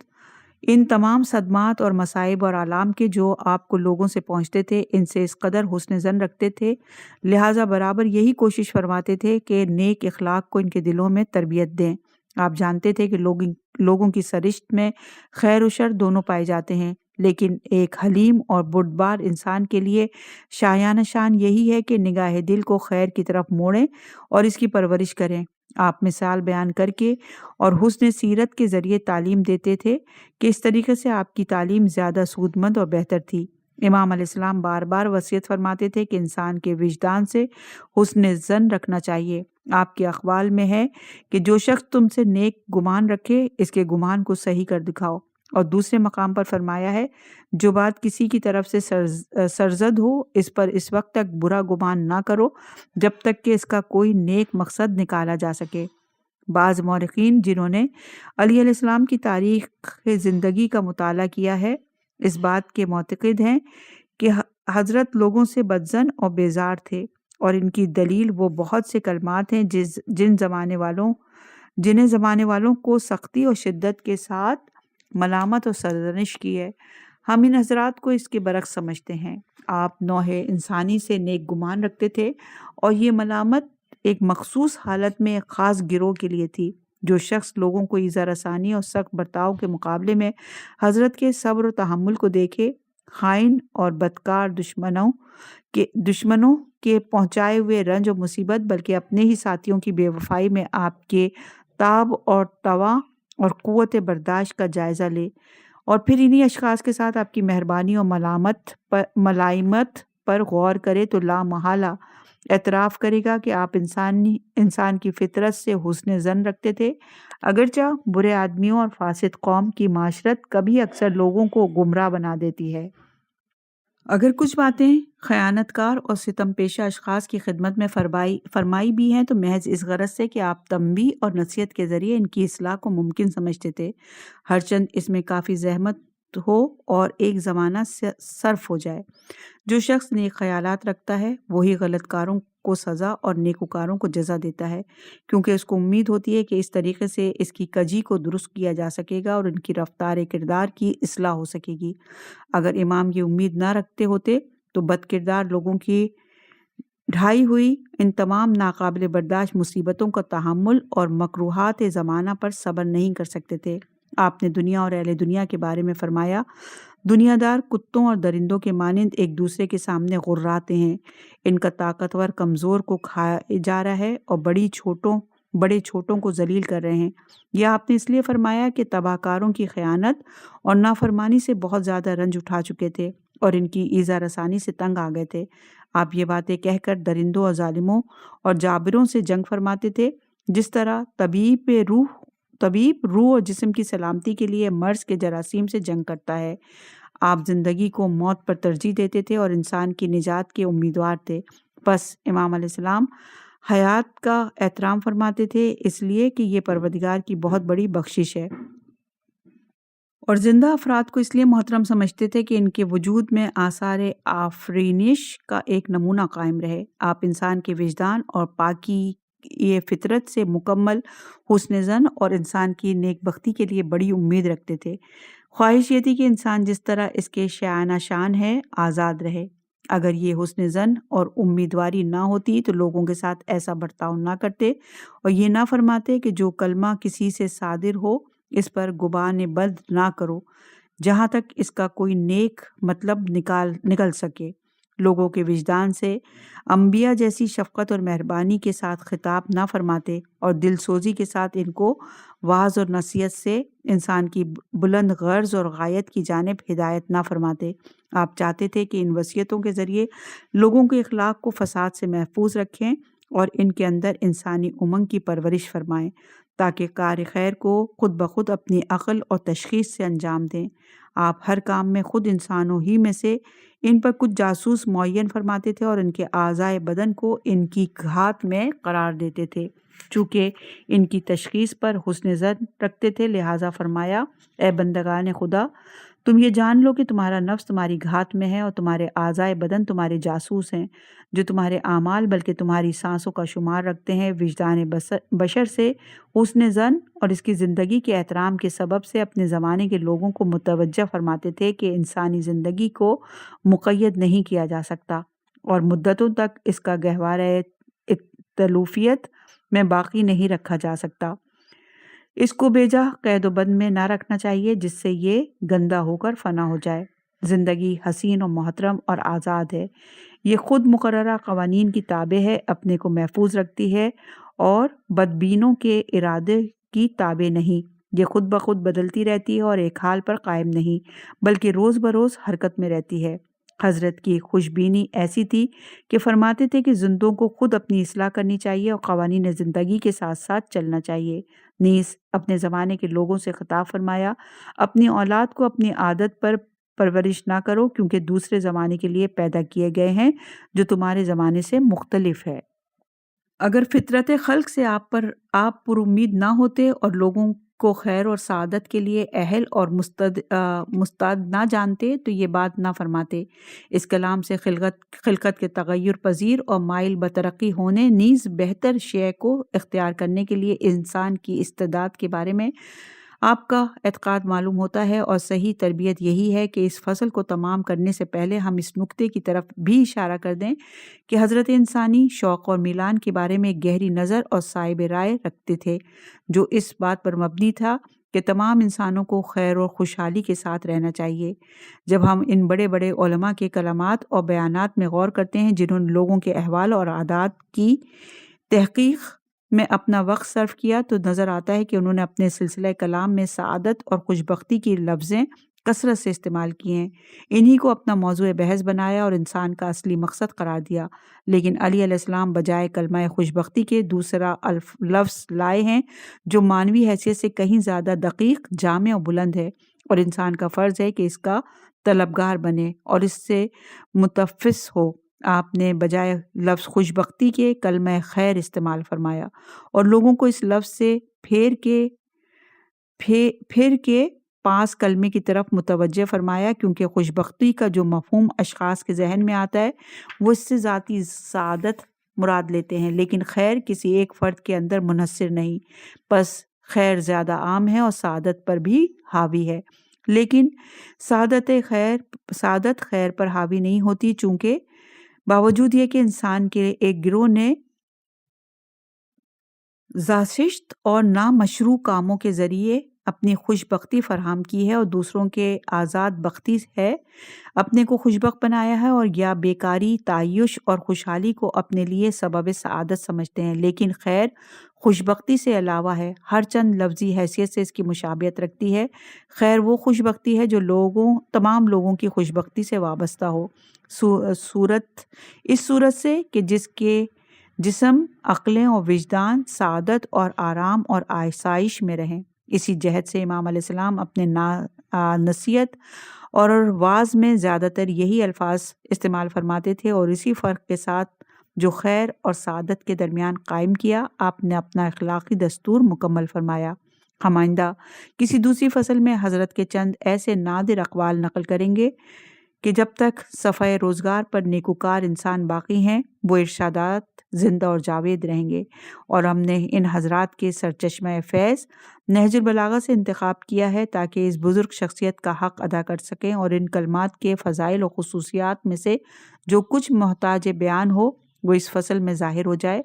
S3: ان تمام صدمات اور مصائب اور آلام کے جو آپ کو لوگوں سے پہنچتے تھے، ان سے اس قدر حسن ظن رکھتے تھے، لہٰذا برابر یہی کوشش فرماتے تھے کہ نیک اخلاق کو ان کے دلوں میں تربیت دیں۔ آپ جانتے تھے کہ لوگوں کی سرشت میں خیر و شر دونوں پائے جاتے ہیں، لیکن ایک حلیم اور بردبار انسان کے لیے شایانہ شان یہی ہے کہ نگاہ دل کو خیر کی طرف موڑیں اور اس کی پرورش کریں۔ آپ مثال بیان کر کے اور حسن سیرت کے ذریعے تعلیم دیتے تھے کہ اس طریقے سے آپ کی تعلیم زیادہ سودمند اور بہتر تھی۔ امام علیہ السلام بار بار وصیت فرماتے تھے کہ انسان کے وجدان سے حسن ظن رکھنا چاہیے۔ آپ کے اقوال میں ہے کہ جو شخص تم سے نیک گمان رکھے، اس کے گمان کو صحیح کر دکھاؤ، اور دوسرے مقام پر فرمایا ہے جو بات کسی کی طرف سے سرزد ہو، اس پر اس وقت تک برا گمان نہ کرو جب تک کہ اس کا کوئی نیک مقصد نکالا جا سکے۔ بعض مورخین جنہوں نے علی علیہ السلام کی تاریخ زندگی کا مطالعہ کیا ہے، اس بات کے معتقد ہیں کہ حضرت لوگوں سے بدظن اور بیزار تھے، اور ان کی دلیل وہ بہت سے کلمات ہیں جنہیں زمانے والوں کو سختی اور شدت کے ساتھ ملامت اور سرزنش کی ہے۔ ہم ان حضرات کو اس کے برعکس سمجھتے ہیں۔ آپ نوع انسانی سے نیک گمان رکھتے تھے، اور یہ ملامت ایک مخصوص حالت میں ایک خاص گروہ کے لیے تھی۔ جو شخص لوگوں کو ایذا رسانی اور سخت برتاؤ کے مقابلے میں حضرت کے صبر و تحمل کو دیکھے، خائن اور بدکار دشمنوں کے پہنچائے ہوئے رنج و مصیبت، بلکہ اپنے ہی ساتھیوں کی بے وفائی میں آپ کے تاب اور توا اور قوت برداشت کا جائزہ لے، اور پھر انہی اشخاص کے ساتھ آپ کی مہربانی اور ملائمت پر غور کرے، تو لا محالہ اعتراف کرے گا کہ آپ انسان کی فطرت سے حسن ظن رکھتے تھے، اگرچہ برے آدمیوں اور فاسد قوم کی معاشرت کبھی اکثر لوگوں کو گمراہ بنا دیتی ہے۔ اگر کچھ باتیں خیانت کار اور ستم پیشہ اشخاص کی خدمت میں فرمائی بھی ہیں تو محض اس غرض سے کہ آپ تنبیہ اور نصیحت کے ذریعے ان کی اصلاح کو ممکن سمجھتے تھے، ہرچند اس میں کافی زحمت ہو اور ایک زمانہ صرف ہو جائے۔ جو شخص نیک خیالات رکھتا ہے وہی غلط کاروں کو سزا اور نیکوکاروں کو جزا دیتا ہے، کیونکہ اس کو امید ہوتی ہے کہ اس طریقے سے اس کی کجی کو درست کیا جا سکے گا اور ان کی رفتار کردار کی اصلاح ہو سکے گی۔ اگر امام یہ امید نہ رکھتے ہوتے تو بد کردار لوگوں کی ڈھائی ہوئی ان تمام ناقابل برداشت مصیبتوں کا تحمل اور مکروہات زمانہ پر صبر نہیں کر سکتے تھے۔ آپ نے دنیا اور اہل دنیا کے بارے میں فرمایا، دنیا دار کتوں اور درندوں کے مانند ایک دوسرے کے سامنے غراتے ہیں، ان کا طاقتور کمزور کو کھایا جا رہا ہے اور بڑے چھوٹوں کو ذلیل کر رہے ہیں۔ یہ آپ نے اس لیے فرمایا کہ تباہ کاروں کی خیانت اور نافرمانی سے بہت زیادہ رنج اٹھا چکے تھے اور ان کی ایذا رسانی سے تنگ آ گئے تھے۔ آپ یہ باتیں کہہ کر درندوں اور ظالموں اور جابروں سے جنگ فرماتے تھے، جس طرح طبیب روح اور جسم کی سلامتی کے لیے مرض کے جراثیم سے جنگ کرتا ہے۔ آپ زندگی کو موت پر ترجیح دیتے تھے اور انسان کی نجات کے امیدوار تھے۔ پس امام علیہ السلام حیات کا احترام فرماتے تھے، اس لیے کہ یہ پروردگار کی بہت بڑی بخشش ہے، اور زندہ افراد کو اس لیے محترم سمجھتے تھے کہ ان کے وجود میں آثار آفرینش کا ایک نمونہ قائم رہے۔ آپ انسان کے وجدان اور پاکی یہ فطرت سے مکمل حسن زن اور انسان کی نیک بختی کے لیے بڑی امید رکھتے تھے۔ خواہش یہ تھی کہ انسان جس طرح اس کے شایانہ شان ہے آزاد رہے۔ اگر یہ حسن زن اور امیدواری نہ ہوتی تو لوگوں کے ساتھ ایسا برتاؤ نہ کرتے اور یہ نہ فرماتے کہ جو کلمہ کسی سے صادر ہو اس پر گبان بد نہ کرو جہاں تک اس کا کوئی نیک مطلب نکل سکے۔ لوگوں کے وجدان سے انبیاء جیسی شفقت اور مہربانی کے ساتھ خطاب نہ فرماتے اور دل سوزی کے ساتھ ان کو وعظ اور نصیحت سے انسان کی بلند غرض اور غایت کی جانب ہدایت نہ فرماتے۔ آپ چاہتے تھے کہ ان وصیتوں کے ذریعے لوگوں کے اخلاق کو فساد سے محفوظ رکھیں اور ان کے اندر انسانی امنگ کی پرورش فرمائیں تاکہ کار خیر کو خود بخود اپنی عقل اور تشخیص سے انجام دیں۔ آپ ہر کام میں خود انسانوں ہی میں سے ان پر کچھ جاسوس معین فرماتے تھے اور ان کے اعضائے بدن کو ان کی گھات میں قرار دیتے تھے۔ چونکہ ان کی تشخیص پر حسن ظن رکھتے تھے لہٰذا فرمایا، اے بندگان خدا، تم یہ جان لو کہ تمہارا نفس تمہاری گھات میں ہے اور تمہارے اعضائے بدن تمہارے جاسوس ہیں جو تمہارے اعمال بلکہ تمہاری سانسوں کا شمار رکھتے ہیں۔ وجدان بشر سے حسن ظن اور اس کی زندگی کے احترام کے سبب سے اپنے زمانے کے لوگوں کو متوجہ فرماتے تھے کہ انسانی زندگی کو مقید نہیں کیا جا سکتا اور مدتوں تک اس کا گہوارہ تلوفیت میں باقی نہیں رکھا جا سکتا۔ اس کو بیجا قید و بند میں نہ رکھنا چاہیے جس سے یہ گندہ ہو کر فنا ہو جائے۔ زندگی حسین و محترم اور آزاد ہے، یہ خود مقررہ قوانین کی تابع ہے، اپنے کو محفوظ رکھتی ہے اور بدبینوں کے ارادے کی تابع نہیں۔ یہ خود بخود بدلتی رہتی ہے اور ایک حال پر قائم نہیں بلکہ روز بروز حرکت میں رہتی ہے۔ حضرت کی خوشبینی ایسی تھی کہ فرماتے تھے کہ زندوں کو خود اپنی اصلاح کرنی چاہیے اور قوانین زندگی کے ساتھ ساتھ چلنا چاہیے۔ نیز اپنے زمانے کے لوگوں سے خطاب فرمایا، اپنی اولاد کو اپنی عادت پر پرورش نہ کرو کیونکہ دوسرے زمانے کے لیے پیدا کیے گئے ہیں جو تمہارے زمانے سے مختلف ہے۔ اگر فطرت خلق سے آپ پر امید نہ ہوتے اور لوگوں کو خیر اور سعادت کے لیے اہل اور مستعد نہ جانتے تو یہ بات نہ فرماتے۔ اس کلام سے خلقت کے تغیر پذیر اور مائل بترقی ہونے نیز بہتر شے کو اختیار کرنے کے لیے انسان کی استعداد کے بارے میں آپ کا اعتقاد معلوم ہوتا ہے، اور صحیح تربیت یہی ہے کہ اس فصل کو تمام کرنے سے پہلے ہم اس نقطے کی طرف بھی اشارہ کر دیں کہ حضرت انسانی شوق اور میلان کے بارے میں گہری نظر اور صائب رائے رکھتے تھے جو اس بات پر مبنی تھا کہ تمام انسانوں کو خیر اور خوشحالی کے ساتھ رہنا چاہیے۔ جب ہم ان بڑے بڑے علماء کے کلمات اور بیانات میں غور کرتے ہیں جنہوں نے لوگوں کے احوال اور عادات کی تحقیق میں اپنا وقت صرف کیا تو نظر آتا ہے کہ انہوں نے اپنے سلسلہ کلام میں سعادت اور خوشبختی کی لفظیں کثرت سے استعمال کیے ہیں، انہی کو اپنا موضوع بحث بنایا اور انسان کا اصلی مقصد قرار دیا۔ لیکن علی علیہ السلام بجائے کلمہ خوشبختی کے دوسرا لفظ لائے ہیں جو معنوی حیثیت سے کہیں زیادہ دقیق، جامع اور بلند ہے، اور انسان کا فرض ہے کہ اس کا طلبگار بنے اور اس سے متفس ہو۔ آپ نے بجائے لفظ خوشبختی کے کلمہ خیر استعمال فرمایا اور لوگوں کو اس لفظ سے پھر کے 5 کلمے کی طرف متوجہ فرمایا، کیونکہ خوشبختی کا جو مفہوم اشخاص کے ذہن میں آتا ہے وہ اس سے ذاتی سعادت مراد لیتے ہیں، لیکن خیر کسی ایک فرد کے اندر منحصر نہیں، پس خیر زیادہ عام ہے اور سعادت پر بھی حاوی ہے، لیکن سعادت خیر پر حاوی نہیں ہوتی، چونکہ باوجود یہ کہ انسان کے ایک گروہ نے زاشت اور نامشروع کاموں کے ذریعے اپنی خوشبختی فراہم کی ہے اور دوسروں کے آزاد بختی ہے اپنے کو خوشبخت بنایا ہے، اور یا بیکاری، تعیش اور خوشحالی کو اپنے لیے سبب سعادت سمجھتے ہیں، لیکن خیر خوشبختی سے علاوہ ہے، ہر چند لفظی حیثیت سے اس کی مشابہت رکھتی ہے۔ خیر وہ خوشبختی ہے جو تمام لوگوں کی خوشبختی سے وابستہ ہو، اس صورت سے کہ جس کے جسم، عقلیں اور وجدان سعادت اور آرام اور آسائش میں رہیں۔ اسی جہت سے امام علیہ السلام اپنے نصیحت اور وعظ میں زیادہ تر یہی الفاظ استعمال فرماتے تھے، اور اسی فرق کے ساتھ جو خیر اور سعادت کے درمیان قائم کیا، آپ نے اپنا اخلاقی دستور مکمل فرمایا۔ ہم آئندہ کسی دوسری فصل میں حضرت کے چند ایسے نادر اقوال نقل کریں گے کہ جب تک صفحہ روزگار پر نیکوکار انسان باقی ہیں وہ ارشادات زندہ اور جاوید رہیں گے، اور ہم نے ان حضرات کے سرچشمہ فیض نہج البلاغہ سے انتخاب کیا ہے تاکہ اس بزرگ شخصیت کا حق ادا کر سکیں اور ان کلمات کے فضائل و خصوصیات میں سے جو کچھ محتاج بیان ہو وہ اس فصل میں ظاہر ہو جائے۔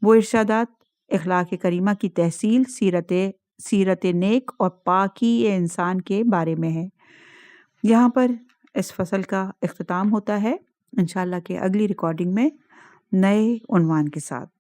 S3: وہ ارشادات اخلاق کریمہ کی تحصیل، سیرت نیک اور پاکی انسان کے بارے میں ہے۔ یہاں پر اس فصل کا اختتام ہوتا ہے، انشاءاللہ کہ اگلی ریکارڈنگ میں نئے عنوان کے ساتھ۔